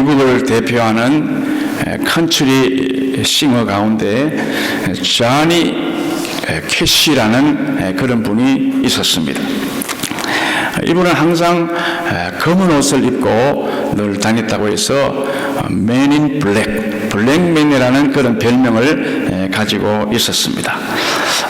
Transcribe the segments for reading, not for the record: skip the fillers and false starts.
미국을 대표하는 컨트리 싱어 가운데 조니 캐시라는 그런 분이 있었습니다. 이분은 항상 검은 옷을 입고 늘 다녔다고 해서 Man in Black, 블랙맨이라는 그런 별명을 가지고 있었습니다.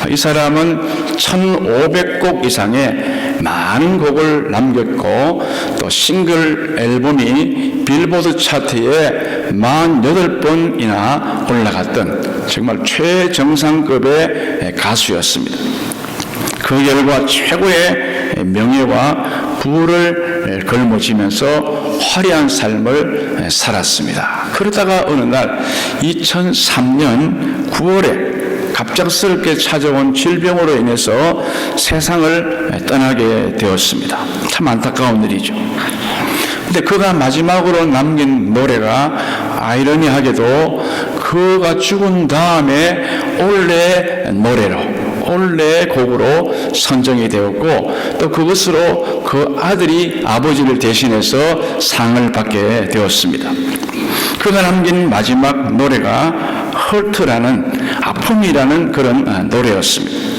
이 사람은 1500곡 이상의 많은 곡을 남겼고 또 싱글 앨범이 빌보드 차트에 48번이나 올라갔던 정말 최정상급의 가수였습니다. 그 결과 최고의 명예와 부를 걸머쥐면서 화려한 삶을 살았습니다. 그러다가 어느 날 2003년 9월에 갑작스럽게 찾아온 질병으로 인해서 세상을 떠나게 되었습니다. 참 안타까운 일이죠. 근데 그가 마지막으로 남긴 노래가 아이러니하게도 그가 죽은 다음에 올해 노래로 올해의 곡으로 선정이 되었고 또 그것으로 그 아들이 아버지를 대신해서 상을 받게 되었습니다. 그가 남긴 마지막 노래가 헐트라는 아픔이라는 그런 노래였습니다.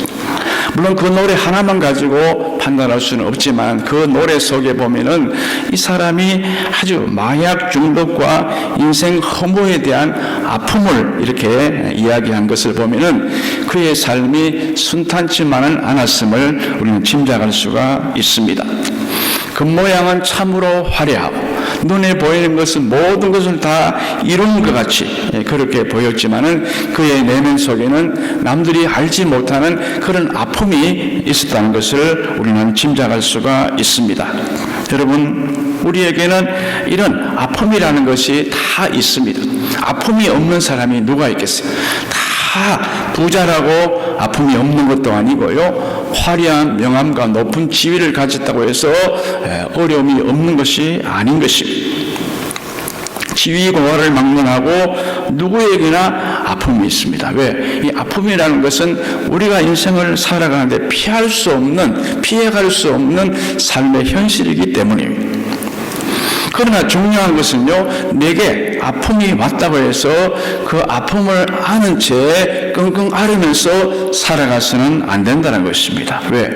물론 그 노래 하나만 가지고 판단할 수는 없지만 그 노래 속에 보면은 이 사람이 아주 마약 중독과 인생 허무에 대한 아픔을 이렇게 이야기한 것을 보면은 그의 삶이 순탄치만은 않았음을 우리는 짐작할 수가 있습니다. 겉모양은 참으로 화려하고 눈에 보이는 것은 모든 것을 다 이룬 것 같이 그렇게 보였지만은 그의 내면 속에는 남들이 알지 못하는 그런 아픔이 있었다는 것을 우리는 짐작할 수가 있습니다. 여러분, 우리에게는 이런 아픔이라는 것이 다 있습니다. 아픔이 없는 사람이 누가 있겠어요? 다 부자라고 아픔이 없는 것도 아니고요, 화려한 명함과 높은 지위를 가졌다고 해서 어려움이 없는 것이 아닌 것입니다. 지위고하를 막론하고 누구에게나 아픔이 있습니다. 왜? 이 아픔이라는 것은 우리가 인생을 살아가는데 피할 수 없는, 피해갈 수 없는 삶의 현실이기 때문입니다. 그러나 중요한 것은요, 내게 아픔이 왔다고 해서 그 아픔을 아는 채 끙끙 앓으면서 살아가서는 안 된다는 것입니다. 왜?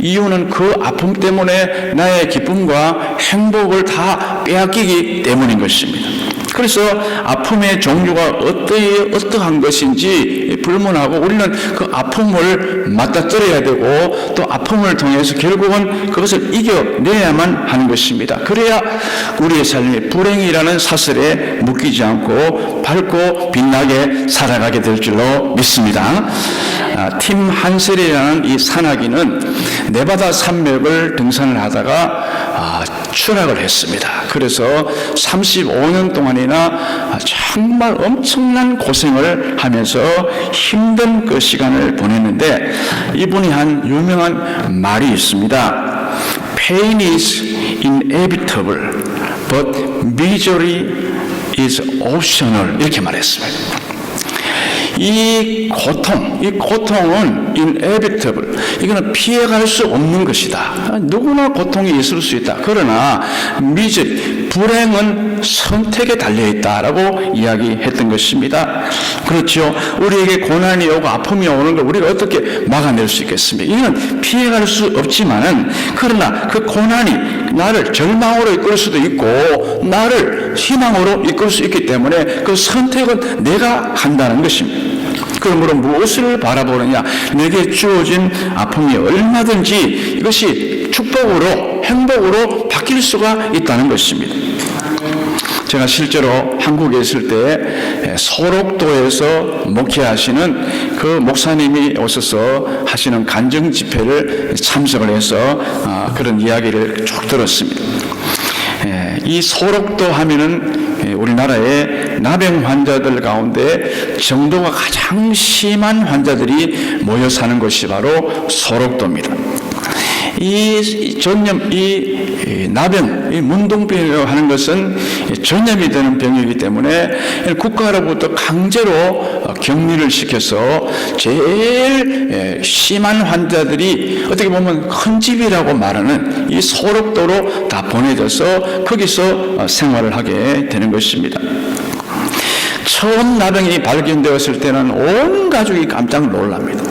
이유는 그 아픔 때문에 나의 기쁨과 행복을 다 빼앗기기 때문인 것입니다. 그래서 아픔의 종류가 어떠한 것인지 불문하고 우리는 그 아픔을 맞닥뜨려야 되고 또 아픔을 통해서 결국은 그것을 이겨내야만 하는 것입니다. 그래야 우리의 삶이 불행이라는 사슬에 묶이지 않고 밝고 빛나게 살아가게 될 줄로 믿습니다. 팀 한셀이라는 이 산악인은 네바다 산맥을 등산을 하다가 추락을 했습니다. 그래서 35년 동안이나 정말 엄청난 고생을 하면서 힘든 그 시간을 보냈는데 이분이 한 유명한 말이 있습니다. Pain is inevitable, but misery is optional. 이렇게 말했습니다. 이 고통은 inevitable. 이거는 피해갈 수 없는 것이다. 누구나 고통이 있을 수 있다. 그러나 misery, 불행은 선택에 달려있다라고 이야기했던 것입니다. 그렇죠. 우리에게 고난이 오고 아픔이 오는 걸 우리가 어떻게 막아낼 수 있겠습니까? 이건 피해갈 수 없지만은 그러나 그 고난이 나를 절망으로 이끌 수도 있고 나를 희망으로 이끌 수 있기 때문에 그 선택은 내가 한다는 것입니다. 그러므로 무엇을 바라보느냐? 내게 주어진 아픔이 얼마든지 이것이 축복으로 행복으로 바뀔 수가 있다는 것입니다. 제가 실제로 한국에 있을 때 소록도에서 목회하시는 그 목사님이 오셔서 하시는 간증 집회를 참석을 해서 그런 이야기를 쭉 들었습니다. 이 소록도 하면은 우리나라의 나병 환자들 가운데 정도가 가장 심한 환자들이 모여 사는 곳이 바로 소록도입니다. 이 전염, 이 나병, 이 문둥병이라고 하는 것은 전염이 되는 병이기 때문에 국가로부터 강제로 격리를 시켜서 제일 심한 환자들이 어떻게 보면 큰 집이라고 말하는 이 소록도로 다 보내져서 거기서 생활을 하게 되는 것입니다. 처음 나병이 발견되었을 때는 온 가족이 깜짝 놀랍니다.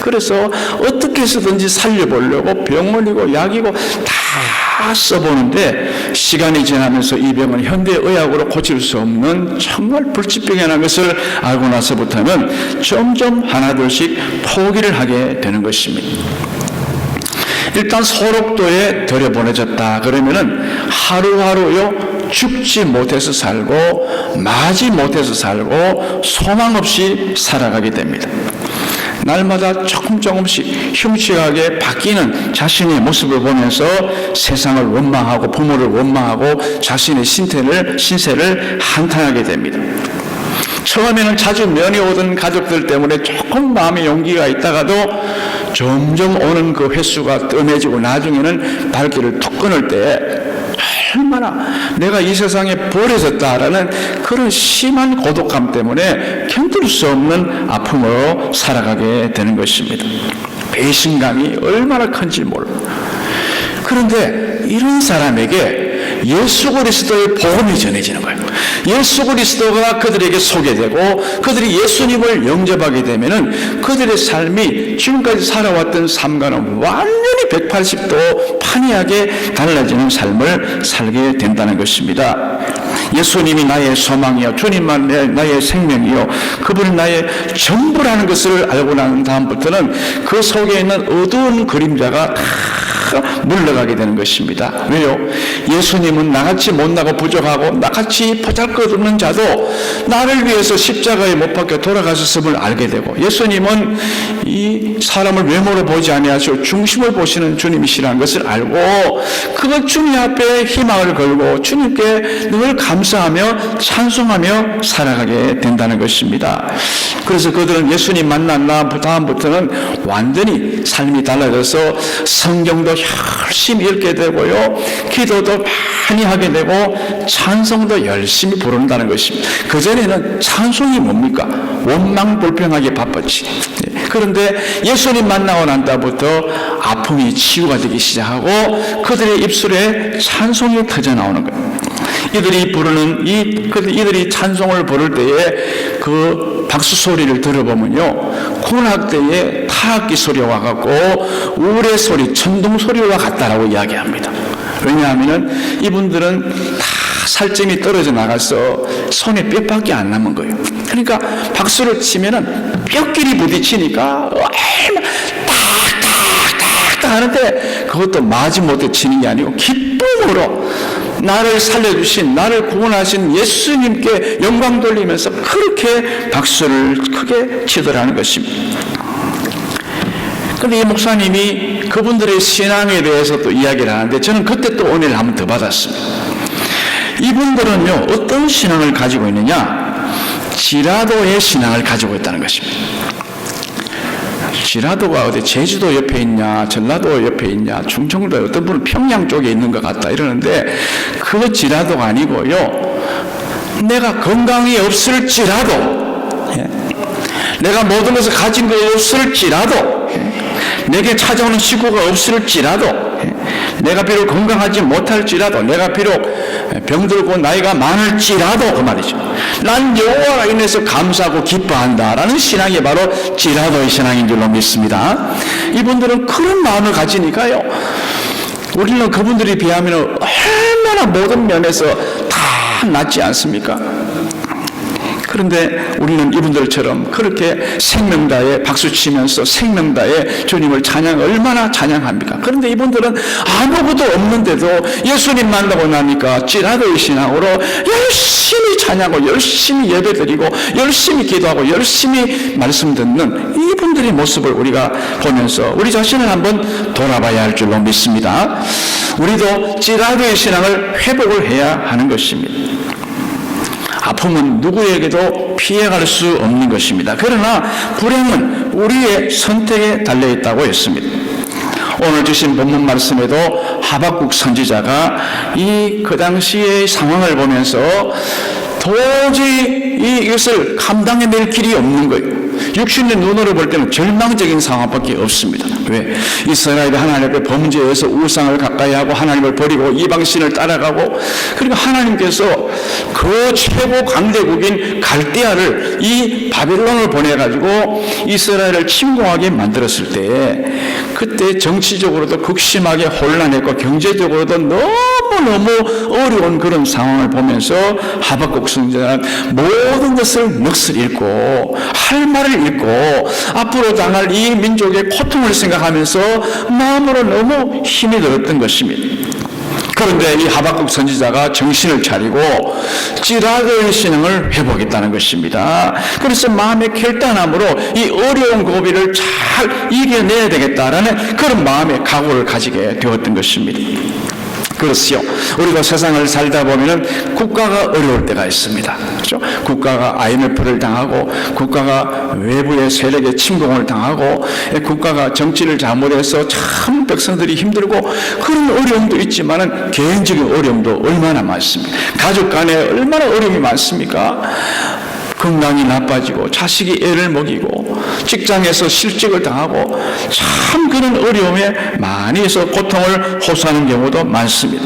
그래서 어떻게 해서든지 살려보려고 병원이고 약이고 다 써보는데 시간이 지나면서 이 병은 현대의학으로 고칠 수 없는 정말 불치병이라는 것을 알고 나서부터는 점점 하나둘씩 포기를 하게 되는 것입니다. 일단 소록도에 들여보내졌다 그러면은 하루하루요 죽지 못해서 살고 마지 못해서 살고 소망 없이 살아가게 됩니다. 날마다 조금씩 흉측하게 바뀌는 자신의 모습을 보면서 세상을 원망하고 부모를 원망하고 자신의 신세를 한탄하게 됩니다. 처음에는 자주 면회 오던 가족들 때문에 조금 마음의 용기가 있다가도 점점 오는 그 횟수가 뜸해지고 나중에는 발길을 툭 끊을 때 얼마나 내가 이 세상에 버려졌다라는 그런 심한 고독감 때문에 견딜 수 없는 아픔으로 살아가게 되는 것입니다. 배신감이 얼마나 큰지 몰라. 그런데 이런 사람에게 예수 그리스도의 복음이 전해지는 거예요. 예수 그리스도가 그들에게 소개되고 그들이 예수님을 영접하게 되면은 그들의 삶이 지금까지 살아왔던 삶과는 완전히 180도 판이하게 달라지는 삶을 살게 된다는 것입니다. 예수님이 나의 소망이요, 주님만 나의 생명이요, 그분이 나의 전부라는 것을 알고 난 다음부터는 그 속에 있는 어두운 그림자가 다 물러가게 되는 것입니다. 왜요? 예수님은 나같이 못나고 부족하고 나같이 보잘것없는 자도 나를 위해서 십자가에 못 박혀 돌아가셨음을 알게 되고, 예수님은 이 사람을 외모로 보지 아니하시고 중심을 보시는 주님이시라는 것을 알고 그걸 주님 앞에 희망을 걸고 주님께 늘 감사하며 찬송하며 살아가게 된다는 것입니다. 그래서 그들은 예수님 만난 다음부터는 완전히 삶이 달라져서 성경도 열심히 읽게 되고요, 기도도 많이 하게 되고 찬송도 열심히 부른다는 것입니다. 그전에는 찬송이 뭡니까? 원망불평하게 바빴지. 그런데 예수님 만나고 난 다음부터 아픔이 치유가 되기 시작하고 그들의 입술에 찬송이 터져 나오는 거예요. 이들이 찬송을 부를 때에 그 박수 소리를 들어보면요, 군악 때에 타악기 소리와 같고 우레 소리, 천둥 소리와 같다라고 이야기합니다. 왜냐하면 이분들은 다 살점이 떨어져 나가서 손에 뼈밖에 안 남은 거예요. 그러니까 박수를 치면은 뼈끼리 부딪히니까 얼마나 딱딱딱딱 하는데 그것도 마지못해 치는 게 아니고 기쁨으로 나를 살려주신, 나를 구원하신 예수님께 영광 돌리면서 그렇게 박수를 크게 치더라는 것입니다. 그런데 이 목사님이 그분들의 신앙에 대해서 또 이야기를 하는데 저는 그때 또 은혜를 한번 더 받았습니다. 이분들은요, 어떤 신앙을 가지고 있느냐? 지라도의 신앙을 가지고 있다는 것입니다. 지라도가 어디 제주도 옆에 있냐, 전라도 옆에 있냐, 충청도, 어떤 분은 평양 쪽에 있는 것 같다 이러는데 그 지라도가 아니고요, 내가 건강이 없을지라도, 내가 모든 것을 가진 것 없을지라도, 내게 찾아오는 시구가 없을지라도, 내가 비록 건강하지 못할지라도, 내가 비록 병들고 나이가 많을지라도, 그 말이죠. 난 여호와로 인해서 감사하고 기뻐한다라는 신앙이 바로 지라도의 신앙인 줄로 믿습니다. 이분들은 그런 마음을 가지니까요, 우리는 그분들에 비하면 얼마나 모든 면에서 다 낫지 않습니까? 그런데 우리는 이분들처럼 그렇게 생명다에 박수치면서 생명다에 주님을 얼마나 찬양합니까? 그런데 이분들은 아무것도 없는데도 예수님 만나고 나니까 지라도의 신앙으로 열심히 찬양하고 열심히 예배드리고 열심히 기도하고 열심히 말씀 듣는 이분들의 모습을 우리가 보면서 우리 자신을 한번 돌아봐야 할 줄로 믿습니다. 우리도 지라도의 신앙을 회복을 해야 하는 것입니다. 아픔은 누구에게도 피해갈 수 없는 것입니다. 그러나 불행은 우리의 선택에 달려있다고 했습니다. 오늘 주신 본문 말씀에도 하박국 선지자가 그 당시의 상황을 보면서 도저히 이것을 감당해낼 길이 없는 거예요. 육신의 눈으로 볼 때는 절망적인 상황밖에 없습니다. 왜? 이스라엘이 하나님의 범죄에서 우상을 가까이 하고 하나님을 버리고 이방신을 따라가고, 그리고 하나님께서 그 최고 강대국인 갈대아를 이 바벨론을 보내가지고 이스라엘을 침공하게 만들었을 때, 그때 정치적으로도 극심하게 혼란했고 경제적으로도 너무너무 어려운 그런 상황을 보면서 하박국 선지자는 모든 것을 넋을 잃고 할 말을 잃고 앞으로 당할 이 민족의 고통을 생각하면서 마음으로 너무 힘이 들었던 것입니다. 그런데 이 하박국 선지자가 정신을 차리고 찌라도의 신앙을 회복했다는 것입니다. 그래서 마음의 결단함으로 이 어려운 고비를 잘 이겨내야 되겠다라는 그런 마음의 각오를 가지게 되었던 것입니다. 그렇지요. 우리가 세상을 살다 보면은 국가가 어려울 때가 있습니다. 그렇죠? 국가가 IMF를 당하고, 국가가 외부의 세력의 침공을 당하고, 국가가 정치를 잘못해서 참 백성들이 힘들고, 그런 어려움도 있지만은 개인적인 어려움도 얼마나 많습니까? 가족 간에 얼마나 어려움이 많습니까? 건강이 나빠지고 자식이 애를 먹이고 직장에서 실직을 당하고 참 그런 어려움에 많이 해서 고통을 호소하는 경우도 많습니다.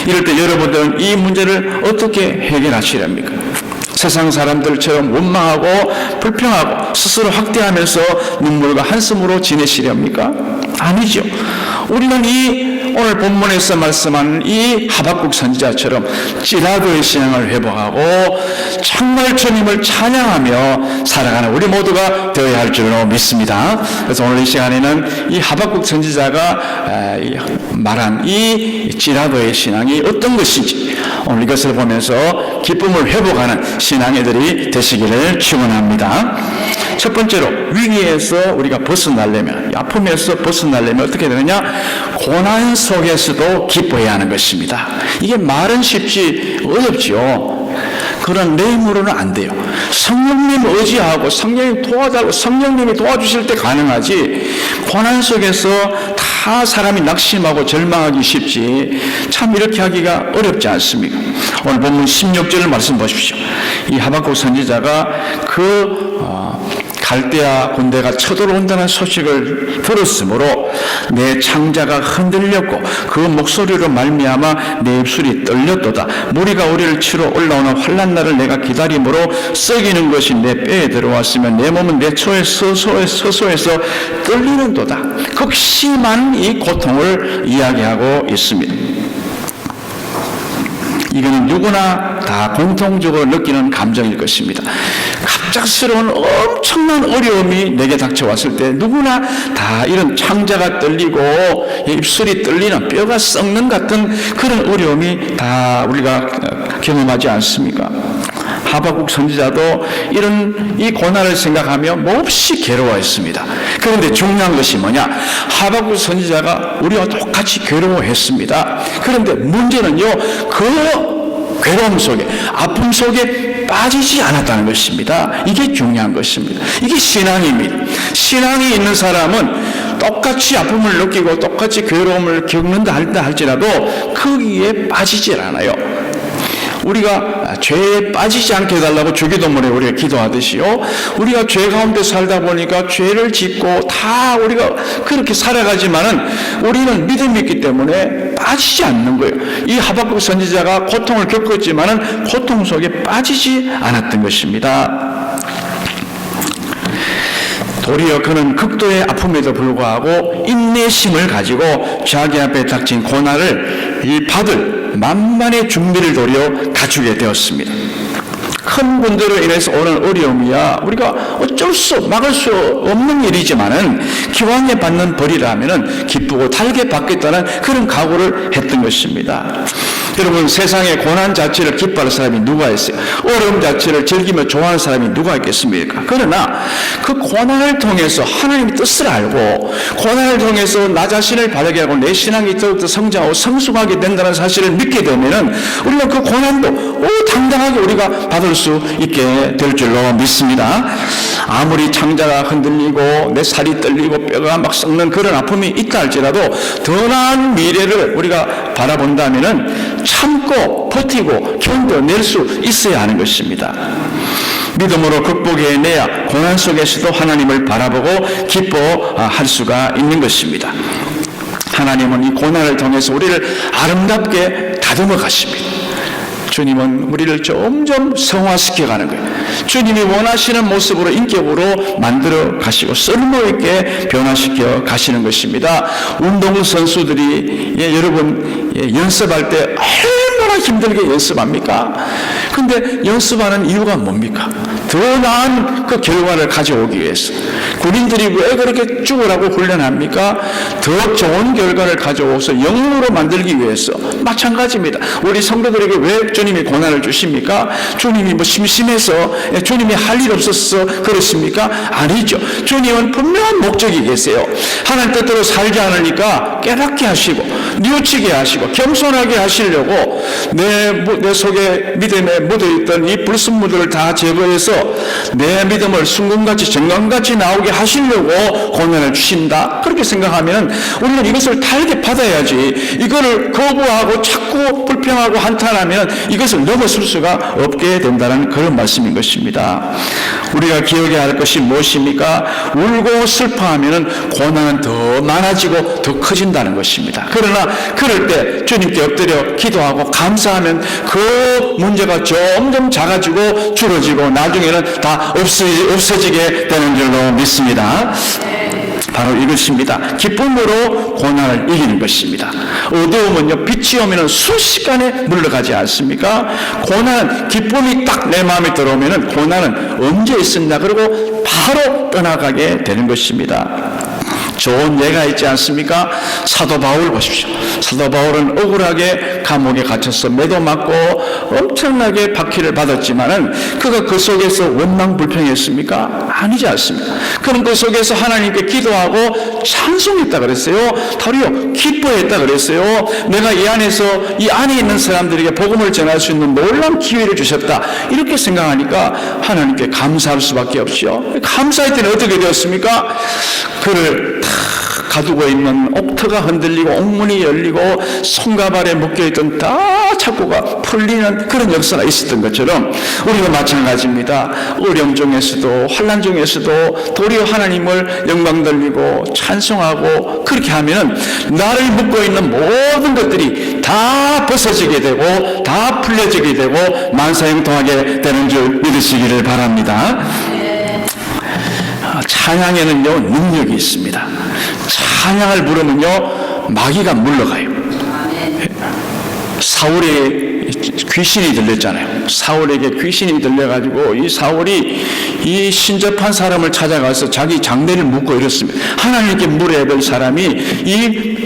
이럴 때 여러분들은 이 문제를 어떻게 해결하시렵니까? 세상 사람들처럼 원망하고 불평하고 스스로 학대하면서 눈물과 한숨으로 지내시렵니까? 아니죠. 우리는 오늘 본문에서 말씀하는 이 하박국 선지자처럼 찌라도의 신앙을 회복하고 정말 주님을 찬양하며 살아가는 우리 모두가 되어야 할 줄로 믿습니다. 그래서 오늘 이 시간에는 이 하박국 선지자가 말한 이 찌라도의 신앙이 어떤 것인지 오늘 이것을 보면서 기쁨을 회복하는 신앙이들이 되시기를 축원합니다. 첫 번째로, 위기에서 우리가 벗어나려면, 아픔에서 벗어나려면 어떻게 되느냐? 고난 속에서도 기뻐해야 하는 것입니다. 이게 말은 쉽지 어렵지요. 그런 내 힘으로는 안 돼요. 성령님 의지하고 성령님이 도와주실 때 가능하지, 고난 속에서 다 사람이 낙심하고 절망하기 쉽지 참 이렇게 하기가 어렵지 않습니까? 오늘 본문 16절을 말씀 보십시오. 이 하박국 선지자가 갈대아 군대가 쳐들어온다는 소식을 들었으므로 내 창자가 흔들렸고 그 목소리로 말미암아 내 입술이 떨렸도다. 무리가 우리를 치러 올라오는 환난 날을 내가 기다림으로 썩이는 것이 내 뼈에 들어왔으면 내 몸은 내 초에 서서해서 떨리는도다. 극심한 이 고통을 이야기하고 있습니다. 이거는 누구나 다 공통적으로 느끼는 감정일 것입니다. 갑작스러운 엄청난 어려움이 내게 닥쳐왔을 때 누구나 다 이런 창자가 떨리고 입술이 떨리는, 뼈가 썩는 같은 그런 어려움이 다 우리가 경험하지 않습니까? 하박국 선지자도 이 고난을 생각하며 몹시 괴로워했습니다. 그런데 중요한 것이 뭐냐? 하박국 선지자가 우리와 똑같이 괴로워했습니다. 그런데 문제는요, 그 괴로움 속에, 아픔 속에 빠지지 않았다는 것입니다. 이게 중요한 것입니다. 이게 신앙입니다. 신앙이 있는 사람은 똑같이 아픔을 느끼고 똑같이 괴로움을 겪는다 할지라도 거기에 빠지질 않아요. 우리가 죄에 빠지지 않게 해달라고 주기도문에 우리가 기도하듯이요, 우리가 죄 가운데 살다 보니까 죄를 짓고 다 우리가 그렇게 살아가지만은 우리는 믿음이 있기 때문에 빠지지 않는 거예요. 이 하박국 선지자가 고통을 겪었지만은 고통 속에 빠지지 않았던 것입니다. 도리어 그는 극도의 아픔에도 불구하고 인내심을 가지고 자기 앞에 닥친 고난을 받을 만반의 준비를 도리어 갖추게 되었습니다. 큰 군대로 인해서 오는 어려움이야 우리가 막을 수 없는 일이지만은 기왕에 받는 벌이라면은 기쁘고 달게 받겠다는 그런 각오를 했던 것입니다. 여러분, 세상의 고난 자체를 기뻐할 사람이 누가 있어요? 어려움 자체를 즐기며 좋아하는 사람이 누가 있겠습니까? 그러나 그 고난을 통해서 하나님의 뜻을 알고 고난을 통해서 나 자신을 바르게 하고 내 신앙이 더욱더 성장하고 성숙하게 된다는 사실을 믿게 되면은 우리가 그 고난도 당당하게 우리가 받을 수 있게 될 줄로 믿습니다. 아무리 창자가 흔들리고 내 살이 떨리고 뼈가 막 썩는 그런 아픔이 있다 할지라도 더 나은 미래를 우리가 바라본다면은 참고 버티고 견뎌낼 수 있어야 하는 것입니다. 믿음으로 극복해내야 고난 속에서도 하나님을 바라보고 기뻐할 수가 있는 것입니다. 하나님은 이 고난을 통해서 우리를 아름답게 다듬어 가십니다. 주님은 우리를 점점 성화시켜가는 거예요. 주님이 원하시는 모습으로 인격으로 만들어 가시고 쓸모있게 변화시켜 가시는 것입니다. 운동선수들이 여러분 연습할 때 얼마나 힘들게 연습합니까? 근데 연습하는 이유가 뭡니까? 더 나은 그 결과를 가져오기 위해서. 군인들이 왜 그렇게 죽으라고 훈련합니까? 더 좋은 결과를 가져오서 영웅으로 만들기 위해서. 마찬가지입니다. 우리 성도들에게 왜 주님이 고난을 주십니까? 주님이 뭐 심심해서, 주님이 할 일 없어서 그렇습니까? 아니죠. 주님은 분명한 목적이 계세요. 하나님 뜻대로 살지 않으니까 깨닫게 하시고 뉘우치게 하시고 겸손하게 하시려고 내 속에 믿음에 묻어있던 이 불순물들을 다 제거해서 내 믿음을 순금같이 정금같이 나오게 하시려고 고난을 주신다. 그렇게 생각하면 우리는 이것을 달게 받아야지, 이거를 거부하고 자꾸 불평하고 한탄하면 이것을 넘어설 수가 없게 된다는 그런 말씀인 것입니다. 우리가 기억해야 할 것이 무엇입니까? 울고 슬퍼하면 고난은 더 많아지고 더 커진다는 것입니다. 그러나 그럴 때 주님께 엎드려 기도하고 감사하면 그 문제가 점점 작아지고 줄어지고 나중에는 다 없어지게 되는 줄로 믿습니다. 바로 이것입니다. 기쁨으로 고난을 이기는 것입니다. 어두움은요, 빛이 오면 순식간에 물러가지 않습니까? 고난, 기쁨이 딱 내 마음에 들어오면 고난은 언제 있었나 그러고 바로 떠나가게 되는 것입니다. 좋은 예가 있지 않습니까? 사도 바울 보십시오. 사도 바울은 억울하게 감옥에 갇혀서 매도 맞고 엄청나게 박해를 받았지만은 그가 그 속에서 원망불평했습니까? 아니지 않습니까? 그는 그 속에서 하나님께 기도하고 찬송했다 그랬어요. 도리어 기뻐했다 그랬어요. 내가 이 안에 있는 사람들에게 복음을 전할 수 있는 놀라운 기회를 주셨다. 이렇게 생각하니까 하나님께 감사할 수밖에 없죠. 감사할 때는 어떻게 되었습니까? 그를 가두고 있는 옥터가 흔들리고 옥문이 열리고 손가발에 묶여있던 다 착고가 풀리는 그런 역사가 있었던 것처럼 우리가 마찬가지입니다. 어려움 중에서도 환난 중에서도 도리어 하나님을 영광 돌리고 찬송하고 그렇게 하면 나를 묶고 있는 모든 것들이 다 벗어지게 되고 다 풀려지게 되고 만사형통하게 되는 줄 믿으시기를 바랍니다. 찬양에는요 능력이 있습니다. 찬양을 부르면요 마귀가 물러가요. 사울의 귀신이 들렸잖아요. 사울에게 귀신이 들려가지고 이 사울이 이 신접한 사람을 찾아가서 자기 장대를 묶고 이랬습니다. 하나님께 물어야 될 사람이 이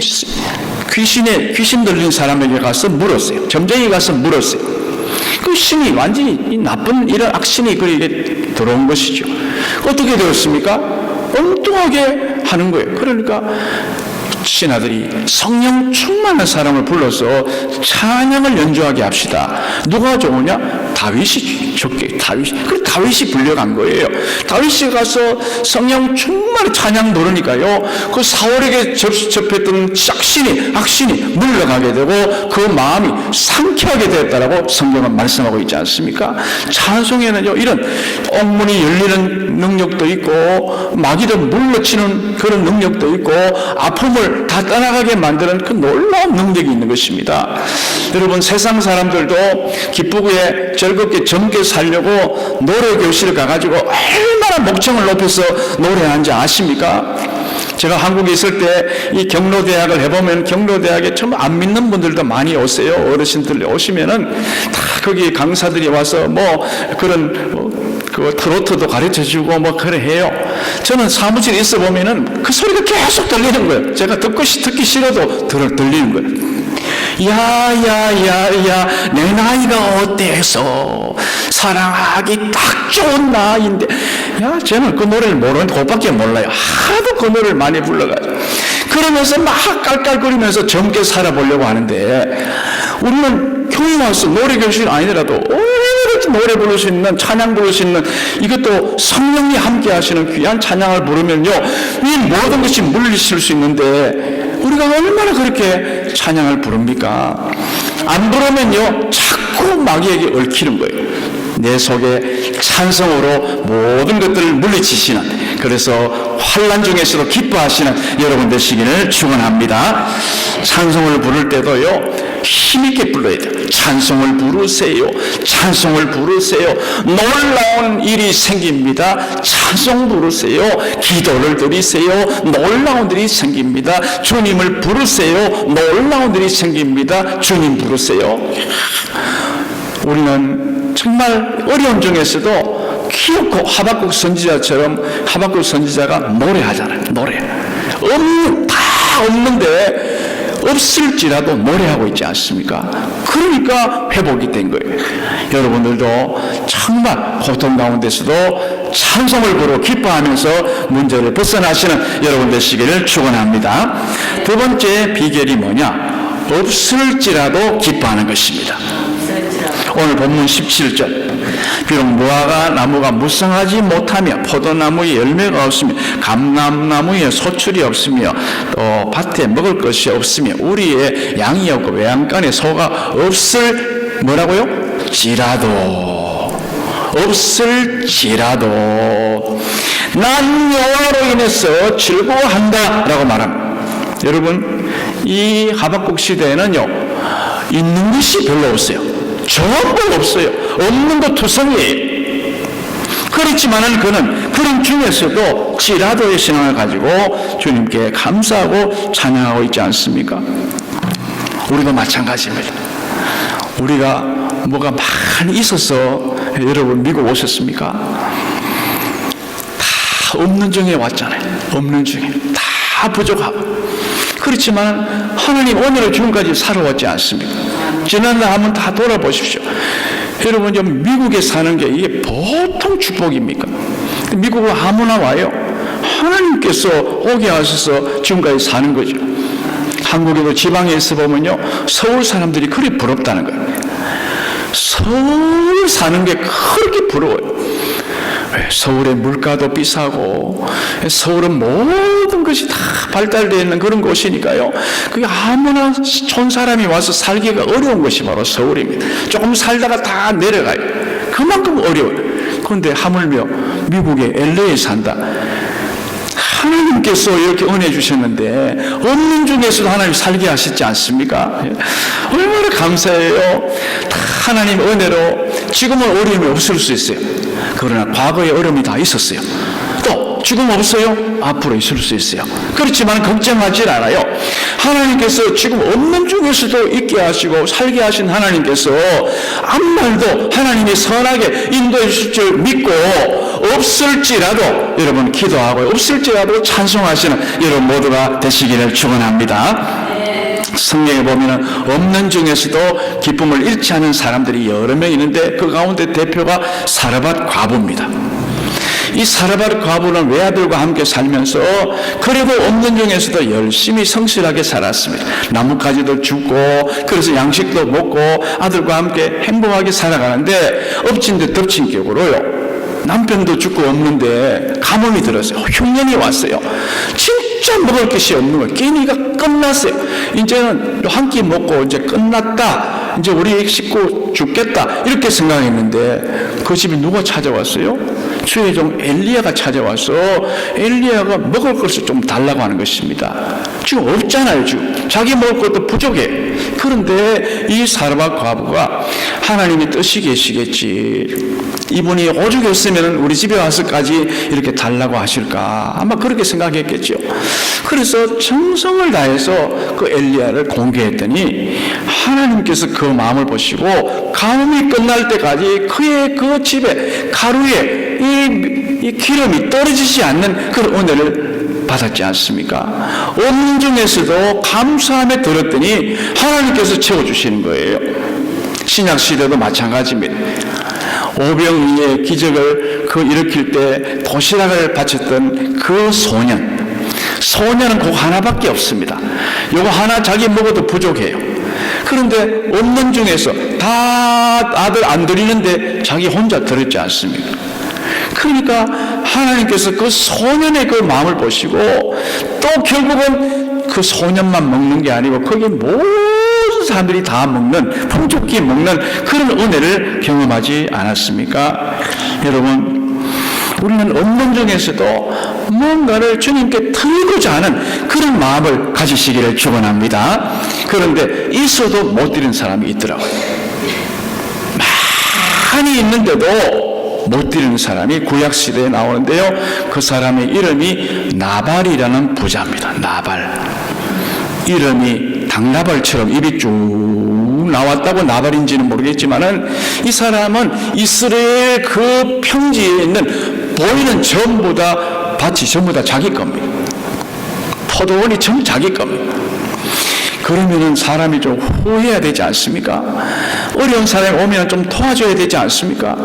귀신 들린 사람에게 가서 물었어요. 점쟁이 가서 물었어요. 그 신이 완전히 이 나쁜 이런 악신이 그에게 들어온 것이죠. 어떻게 되었습니까? 엉뚱하게 하는 거예요. 그러니까 신하들이 성령 충만한 사람을 불러서 찬양을 연주하게 합시다. 누가 좋으냐? 다윗이 좋게. 그래서 다윗이 불려간 거예요. 다윗이 가서 성령 충만한 찬양 부르니까요. 그 사울에게 접했던 악신이 물러가게 되고 그 마음이 상쾌하게 되었다라고 성경은 말씀하고 있지 않습니까? 찬송에는요 이런 옥문이 열리는 능력도 있고 마귀도 물러치는 그런 능력도 있고 아픔을 다 떠나가게 만드는 그 놀라운 능력이 있는 것입니다. 여러분 세상 사람들도 기쁘게 즐겁게 젊게 살려고 노래 교실을 가가지고 얼마나 목청을 높여서 노래하는지 아십니까? 제가 한국에 있을 때 이 경로대학을 해보면 경로대학에 처음 안 믿는 분들도 많이 오세요. 어르신들 오시면은 다 거기 강사들이 와서 뭐 그런 그 트로트도 가르쳐 주고 뭐 그래 해요. 저는 사무실에 있어 보면은 그 소리가 계속 들리는 거예요. 제가 듣기 싫어도 들리는 거예요. 야야야야 내 나이가 어때서 사랑하기 딱 좋은 나이인데. 야, 저는 그 노래를 모르는데 그것밖에 몰라요. 하도 그 노래를 많이 불러가지고 그러면서 막 깔깔거리면서 젊게 살아보려고 하는데, 우리는 교회 와서 노래 교실 아니더라도 오래오래 노래 부를 수 있는, 찬양 부를 수 있는, 이것도 성령이 함께 하시는 귀한 찬양을 부르면요 이 모든 것이 물리칠 수 있는데, 우리가 얼마나 그렇게 찬양을 부릅니까? 안 부르면요 자꾸 마귀에게 얽히는 거예요. 내 속에 찬송으로 모든 것들을 물리치시는, 그래서 환난 중에서도 기뻐하시는 여러분 되시기를 축원합니다. 찬송을 부를 때도요 힘있게 불러야 돼요. 찬송을 부르세요. 찬송을 부르세요. 놀라운 일이 생깁니다. 찬송 부르세요. 기도를 드리세요. 놀라운 일이 생깁니다. 주님을 부르세요. 놀라운 일이 생깁니다. 주님 부르세요. 우리는 정말 어려운 중에서도 귀엽고 하박국 선지자처럼, 하박국 선지자가 노래하잖아요. 노래. 다 없는데 없을지라도 노래하고 있지 않습니까? 그러니까 회복이 된 거예요. 여러분들도 정말 고통 가운데서도 찬송을 부르고 기뻐하면서 문제를 벗어나시는 여러분 되시기를 축원합니다. 두 번째 비결이 뭐냐? 없을지라도 기뻐하는 것입니다. 오늘 본문 17절, 비록 무화과 나무가 무성하지 못하며 포도나무에 열매가 없으며 감람나무에 소출이 없으며 또 밭에 먹을 것이 없으며 우리의 양이 없고 외양간에 소가 없을 뭐라고요? 지라도, 없을지라도 난 여호와로 인해서 즐거워한다 라고 말합니다. 여러분, 이 하박국 시대에는요 있는 것이 별로 없어요. 전부 없어요. 없는 것 투성이에요. 그렇지만은 그는 그런 중에서도 지라도의 신앙을 가지고 주님께 감사하고 찬양하고 있지 않습니까? 우리도 마찬가지입니다. 우리가 뭐가 많이 있어서, 여러분 미국 오셨습니까? 다 없는 중에 왔잖아요. 없는 중에 다 부족하고. 그렇지만 하나님 오늘을 지금까지 살아왔지 않습니까? 지난날 한번 다 돌아보십시오. 여러분, 좀 미국에 사는 게 이게 보통 축복입니까? 미국은 아무나 와요. 하나님께서 오게 하셔서 지금까지 사는 거죠. 한국에도 지방에 있어 보면요 서울 사람들이 그리 부럽다는 거예요. 서울 사는 게 그렇게 부러워요. 서울의 물가도 비싸고 서울은 모든 것이 다 발달되어 있는 그런 곳이니까요. 그게 아무나 촌 사람이 와서 살기가 어려운 것이 바로 서울입니다. 조금 살다가 다 내려가요. 그만큼 어려워요. 그런데 하물며 미국의 LA에 산다. 하나님께서 이렇게 은혜 주셨는데 없는 중에서도 하나님 살게 하셨지 않습니까? 얼마나 감사해요. 다 하나님 은혜로 지금은 어려움이 없을 수 있어요. 그러나 과거에 어려움이 다 있었어요. 또 지금 없어요? 앞으로 있을 수 있어요. 그렇지만 걱정하지 않아요. 하나님께서 지금 없는 중에서도 있게 하시고 살게 하신 하나님께서 아무 말도 하나님이 선하게 인도해 주실 줄 믿고 없을지라도 여러분 기도하고 없을지라도 찬송하시는 여러분 모두가 되시기를 축원합니다. 성경에 보면 없는 중에서도 기쁨을 잃지 않은 사람들이 여러 명 있는데 그 가운데 대표가 사르밧 과부입니다. 이 사르밧 과부는 외아들과 함께 살면서 그래도 없는 중에서도 열심히 성실하게 살았습니다. 나뭇가지도 줍고 그래서 양식도 먹고 아들과 함께 행복하게 살아가는데 엎친 데 덮친 격으로요 남편도 죽고 없는데 가뭄이 들었어요. 흉년이 왔어요. 진짜 먹을 것이 없는 거예요. 끼니가 끝났어요. 이제는 한 끼 먹고 이제 끝났다. 이제 우리 식구 죽겠다. 이렇게 생각했는데 그 집에 누가 찾아왔어요? 주의 종 엘리야가 찾아와서 엘리야가 먹을 것을 좀 달라고 하는 것입니다. 지금 없잖아요. 지금 자기 먹을 것도 부족해. 그런데 이 사르밧 과부가 하나님의 뜻이 계시겠지. 이분이 오죽했으면 우리 집에 와서까지 이렇게 달라고 하실까 아마 그렇게 생각했겠죠. 그래서 정성을 다해서 그 엘리야를 공개했더니 하나님께서 그 마음을 보시고 가뭄이 끝날 때까지 그의 그 집에 가루에 이 기름이 떨어지지 않는 그런 은혜를 받았지 않습니까? 없는 중에서도 감사함에 들었더니 하나님께서 채워주시는 거예요. 신약시대도 마찬가지입니다. 오병이의 기적을 일으킬 때 도시락을 바쳤던 그 소년은 그거 하나밖에 없습니다. 요거 하나 자기 먹어도 부족해요. 그런데 없는 중에서 다 아들 안 드리는데 자기 혼자 들었지 않습니까? 그러니까 하나님께서 그 소년의 그 마음을 보시고 또 결국은 그 소년만 먹는 게 아니고 거기 모든 사람들이 다 먹는, 풍족히 먹는 그런 은혜를 경험하지 않았습니까? 여러분, 우리는 없는 중에서도 뭔가를 주님께 드리고자 하는 그런 마음을 가지시기를 축원합니다. 그런데 있어도 못 드리는 사람이 있더라고요. 많이 있는데도 못 드리는 사람이 구약시대에 나오는데요. 그 사람의 이름이 나발이라는 부자입니다. 나발. 이름이 당나발처럼 입이 쭉 나왔다고 나발인지는 모르겠지만은 이 사람은 이스라엘 그 평지에 있는 보이는 전부 다 밭이 전부 다 자기 겁니다. 포도원이 전부 자기 겁니다. 그러면은 사람이 좀 후회해야 되지 않습니까? 어려운 사람이 오면 좀 도와줘야 되지 않습니까?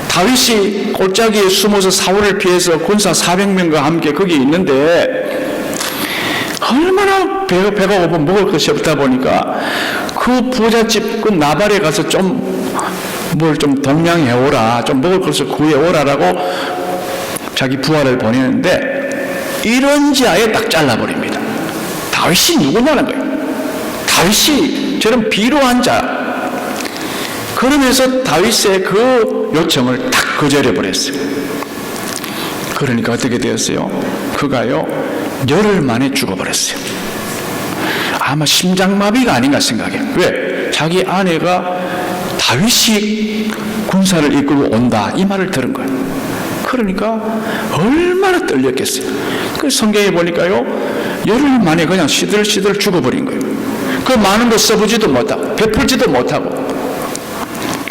다윗이 골짜기에 숨어서 사울을 피해서 군사 400명과 함께 거기 있는데 얼마나 배가 고파 먹을 것이 없다 보니까 그 부잣집 그 나발에 가서 뭘 좀 동냥해오라, 좀 먹을 것을 구해오라라고 자기 부하를 보내는데 이런지 아예 딱 잘라버립니다. 다윗이 누구냐는 거예요. 다윗이 저런 비로한 자. 그러면서 다윗의 그 요청을 딱 거절해버렸어요. 그러니까 어떻게 되었어요? 그가요 열흘 만에 죽어버렸어요. 아마 심장마비가 아닌가 생각해요. 왜? 자기 아내가 다윗이 군사를 이끌고 온다 이 말을 들은 거예요. 그러니까 얼마나 떨렸겠어요. 그 성경에 보니까요 열흘 만에 그냥 시들시들 죽어버린 거예요. 그 많은 거 써보지도 못하고 베풀지도 못하고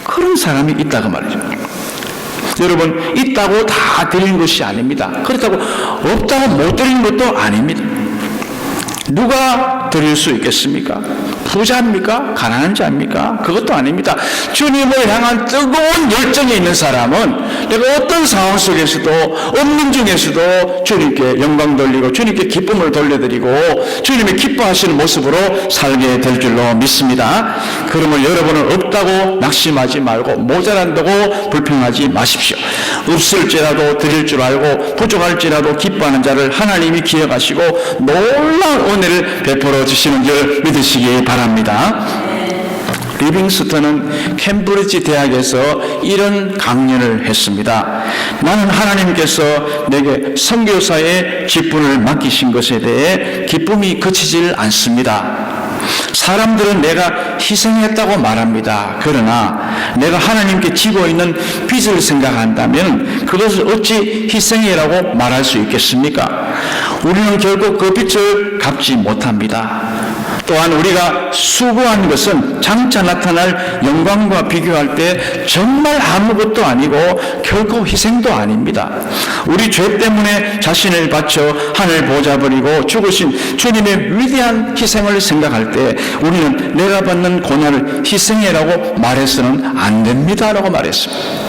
그런 사람이 있다고 말이죠. 여러분, 있다고 다 드리는 것이 아닙니다. 그렇다고 없다고 못 드리는 것도 아닙니다. 누가 드릴 수 있겠습니까? 부자입니까? 가난한 자입니까? 그것도 아닙니다. 주님을 향한 뜨거운 열정이 있는 사람은 내가 어떤 상황 속에서도 없는 중에서도 주님께 영광 돌리고 주님께 기쁨을 돌려드리고 주님이 기뻐하시는 모습으로 살게 될 줄로 믿습니다. 그러면 여러분은 없다고 낙심하지 말고 모자란다고 불평하지 마십시오. 없을지라도 드릴 줄 알고 부족할지라도 기뻐하는 자를 하나님이 기억하시고 놀라운 은혜를 베풀어 주시는 줄 믿으시기 바랍니다. 리빙스턴은 캠브리지 대학에서 이런 강연을 했습니다. 나는 하나님께서 내게 선교사의 직분을 맡기신 것에 대해 기쁨이 그치질 않습니다. 사람들은 내가 희생했다고 말합니다. 그러나 내가 하나님께 지고 있는 빚을 생각한다면 그것을 어찌 희생이라고 말할 수 있겠습니까? 우리는 결국 그 빚을 갚지 못합니다. 또한 우리가 수고한 것은 장차 나타날 영광과 비교할 때 정말 아무것도 아니고 결코 희생도 아닙니다. 우리 죄 때문에 자신을 바쳐 하늘 보좌버리고 죽으신 주님의 위대한 희생을 생각할 때 우리는 내가 받는 고난을 희생이라고 말해서는 안 됩니다라고 말했습니다.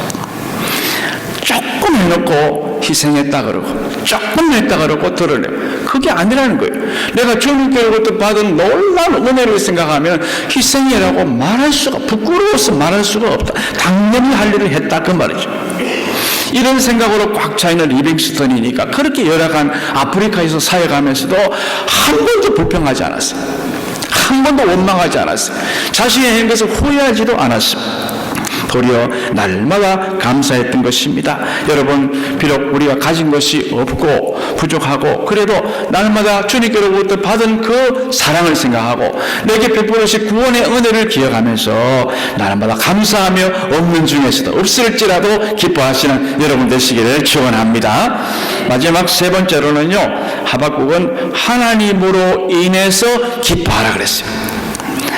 조금 해놓고 희생했다 그러고 조금 했다 그러고 들으려고 그게 아니라는 거예요. 내가 주님께로부터 받은 놀라운 은혜를 생각하면 희생이라고 말할 수가 부끄러워서 말할 수가 없다. 당연히 할 일을 했다 그 말이죠. 이런 생각으로 꽉 차있는 리빙스턴이니까 그렇게 열악한 아프리카에서 사역하면서도 한 번도 불평하지 않았어요. 한 번도 원망하지 않았어요. 자신의 행한 것을 후회하지도 않았어요. 도리어 날마다 감사했던 것입니다. 여러분, 비록 우리가 가진 것이 없고 부족하고 그래도 날마다 주님께로부터 받은 그 사랑을 생각하고 내게 베풀으신 구원의 은혜를 기억하면서 날마다 감사하며 없는 중에서도 없을지라도 기뻐하시는 여러분 되시기를 축원합니다. 마지막 세 번째로는요, 하박국은 하나님으로 인해서 기뻐하라 그랬어요.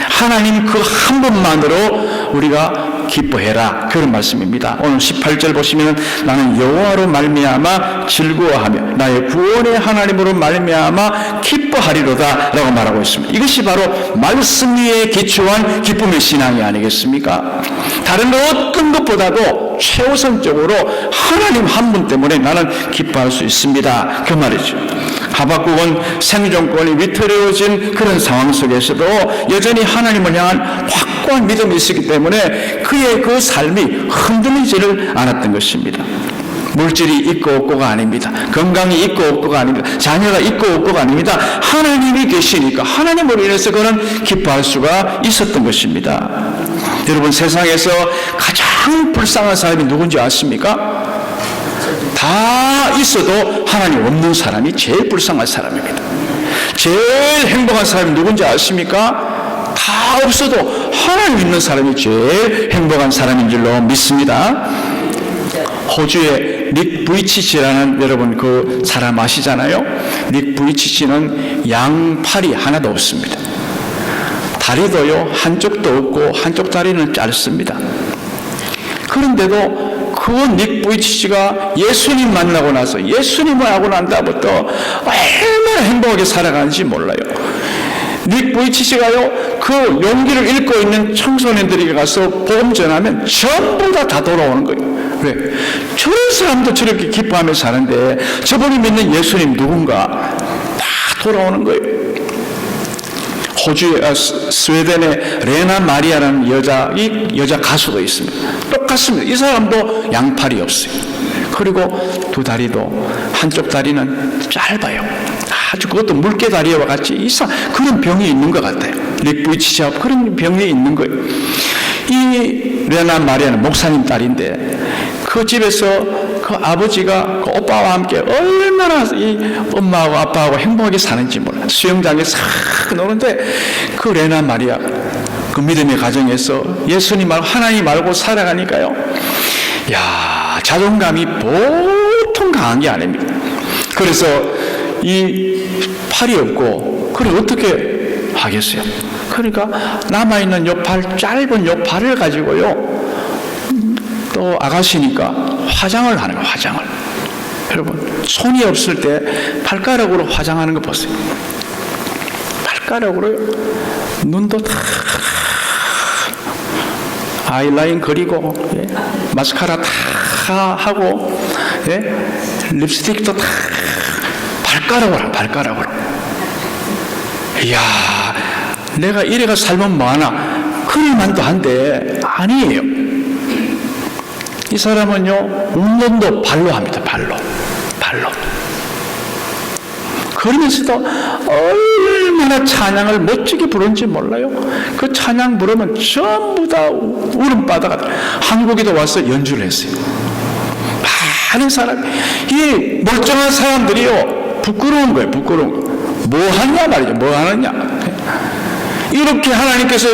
하나님 그 한 분만으로 우리가 기뻐해라. 그런 말씀입니다. 오늘 18절 보시면 나는 여호와로 말미암아 즐거워하며 나의 구원의 하나님으로 말미암아 기뻐하리로다 라고 말하고 있습니다. 이것이 바로 말씀 위에 기초한 기쁨의 신앙이 아니겠습니까? 다른 어떤 것보다도 최우선적으로 하나님 한 분 때문에 나는 기뻐할 수 있습니다. 그 말이죠. 하박국은 생존권이 위태로워진 그런 상황 속에서도 여전히 하나님을 향한 확고한 믿음이 있었기 때문에 그의 그 삶이 흔들리지를 않았던 것입니다. 물질이 있고 없고가 아닙니다. 건강이 있고 없고가 아닙니다. 자녀가 있고 없고가 아닙니다. 하나님이 계시니까 하나님으로 인해서 그는 기뻐할 수가 있었던 것입니다. 여러분, 세상에서 가장 불쌍한 사람이 누군지 아십니까? 다 있어도 하나님 없는 사람이 제일 불쌍한 사람입니다. 제일 행복한 사람이 누군지 아십니까? 다 없어도 하나님 있는 사람이 제일 행복한 사람인 줄로 믿습니다. 호주의 닉 부이치치라는 여러분 그 사람 아시잖아요? 닉 부이치치는 양팔이 하나도 없습니다. 다리도요, 한쪽도 없고 한쪽 다리는 짧습니다. 그런데도 그 닉 부이치치가 예수님 만나고 나서 예수님을 하고 난 다음부터 얼마나 행복하게 살아가는지 몰라요. 닉 부이치치가요, 그 용기를 잃고 있는 청소년들에게 가서 복음 전하면 전부 다 돌아오는 거예요. 왜? 저런 사람도 저렇게 기뻐하며 사는데 저분이 믿는 예수님 누군가 다 돌아오는 거예요. 스웨덴의 레나 마리아라는 여자 가수도 있습니다. 똑같습니다. 이 사람도 양팔이 없어요. 그리고 두 다리도 한쪽 다리는 짧아요. 아주 그것도 물개다리와 같이 그런 병이 있는 것 같아요. 릭부이치자 그런 병이 있는 거예요. 이 레나 마리아는 목사님 딸인데 그 집에서 그 아버지가 그 오빠와 함께 얼마나 이 엄마하고 아빠하고 행복하게 사는지 몰라. 수영장에 싹 노는데 그 레나 마리아 그 믿음의 가정에서 예수님 말고 하나님 말고 살아가니까요. 야, 자존감이 보통 강한 게 아닙니다. 그래서 이 팔이 없고 그걸 어떻게 하겠어요? 그러니까 남아있는 요 팔, 짧은 요 팔을 가지고요 또 아가씨니까 화장을 하는 거예요. 화장을. 여러분, 손이 없을 때 발가락으로 화장하는 거 보세요. 발가락으로요. 눈도 다 아이라인 그리고 예, 마스카라 다 하고 예, 립스틱도 다 발가락으로. 이야, 내가 이래가 살면 뭐하나? 그럴만도 한데 아니에요. 이 사람은요, 운동도 발로 합니다. 발로. 그러면서도 얼마나 찬양을 멋지게 부르는지 몰라요. 그 찬양 부르면 전부 다 울음바다가 한국에도 와서 연주를 했어요. 많은 사람, 이 멀쩡한 사람들이요, 부끄러운 거예요. 뭐 하냐 말이죠. 뭐 하느냐. 이렇게 하나님께서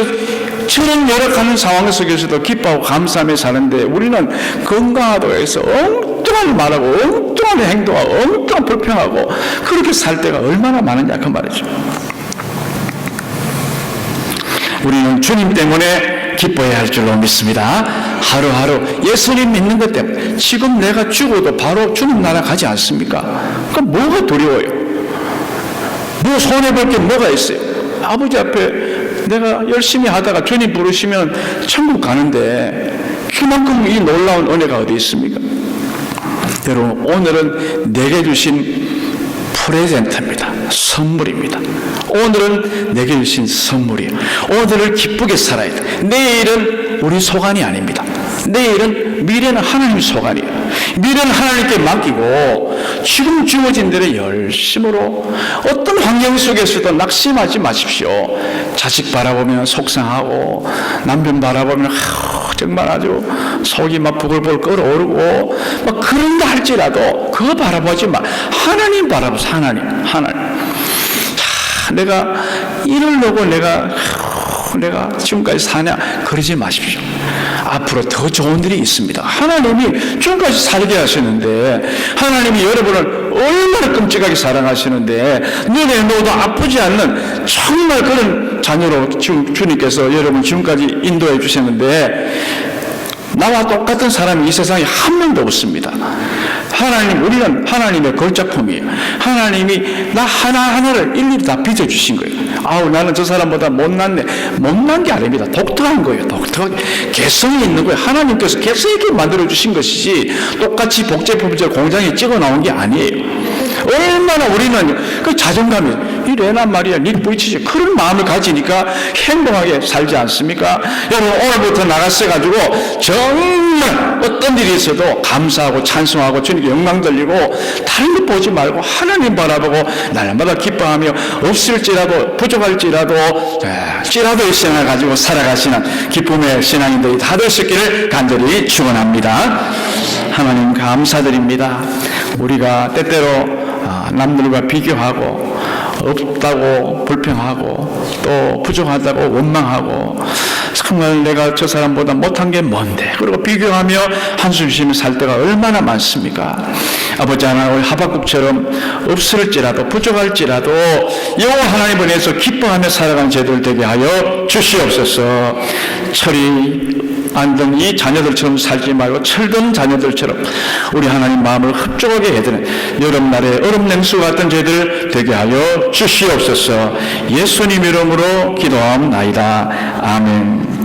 저런 열악하는 상황 속에서도 기뻐하고 감사하며 사는데 우리는 건강하다고 해서 엉뚱하게 말하고 엉뚱하게 행동하고 엉뚱하게 불평하고 그렇게 살 때가 얼마나 많으냐 그 말이죠. 우리는 주님 때문에 기뻐해야 할 줄로 믿습니다. 하루하루 예수님 믿는 것 때문에 지금 내가 죽어도 바로 주님 나라 가지 않습니까? 그럼 뭐가 두려워요? 뭐 손해볼 게 뭐가 있어요? 아버지 앞에 내가 열심히 하다가 주님 부르시면 천국 가는데 그만큼 이 놀라운 은혜가 어디 있습니까? 여러분, 오늘은 내게 주신 프레젠트입니다. 선물입니다. 오늘은 내게 주신 선물이에요. 오늘을 기쁘게 살아야 돼. 내일은 우리 소관이 아닙니다. 내일은 미래는 하나님 소관이에요. 미래는 하나님께 맡기고 지금 주어진 대로 열심으로 어떤 환경 속에서도 낙심하지 마십시오. 자식 바라보면 속상하고 남편 바라보면 정말 아주 속이 막 부글부글 끓어오르고 막 그런다 할지라도 그거 바라보지 마. 하나님 바라보세요. 하나님. 내가 이러려고 내가 지금까지 사냐 그러지 마십시오. 앞으로 더 좋은 일이 있습니다. 하나님이 지금까지 살게 하시는데 하나님이 여러분을 얼마나 끔찍하게 사랑하시는데 눈에 넣어도 아프지 않는 정말 그런 자녀로 주님께서 여러분 지금까지 인도해 주셨는데 나와 똑같은 사람이 이 세상에 한 명도 없습니다. 하나님, 우리는 하나님의 걸작품이에요. 하나님이 나 하나하나를 일일이 다 빚어주신 거예요. 아우, 나는 저 사람보다 못났네. 못난 게 아닙니다. 독특한 거예요. 독특하게. 개성이 있는 거예요. 하나님께서 개성 있게 만들어주신 것이지 똑같이 복제품질 공장에 찍어 나온 게 아니에요. 얼마나 우리는 그 자존감이 이래난 말이야 니 부딪히지 그런 마음을 가지니까 행복하게 살지 않습니까? 여러분 오늘부터 나갔어가지고 정말 어떤 일이 있어도 감사하고 찬송하고 주님께 영광 돌리고 다른 것 보지 말고 하나님 바라보고 날마다 기뻐하며 없을지라도 부족할지라도 찌라도 신앙을 가지고 살아가시는 기쁨의 신앙인들이 다 될 수 있기를 간절히 축원합니다. 하나님 감사드립니다. 우리가 때때로 남들과 비교하고 없다고 불평하고 또 부족하다고 원망하고 정말 내가 저 사람보다 못한 게 뭔데 그리고 비교하며 한숨 쉬며 살 때가 얼마나 많습니까? 아버지 하나님 하박국처럼 없을지라도 부족할지라도 여호와 하나님을 위해서 기뻐하며 살아가는 제들 되게 하여 주시옵소서. 철이 안든 이 자녀들처럼 살지 말고 철든 자녀들처럼 우리 하나님 마음을 흡족하게 해드는 여름날의 얼음 냉수 같은 저희들 되게 하여 주시옵소서. 예수님 이름으로 기도하옵나이다. 아멘.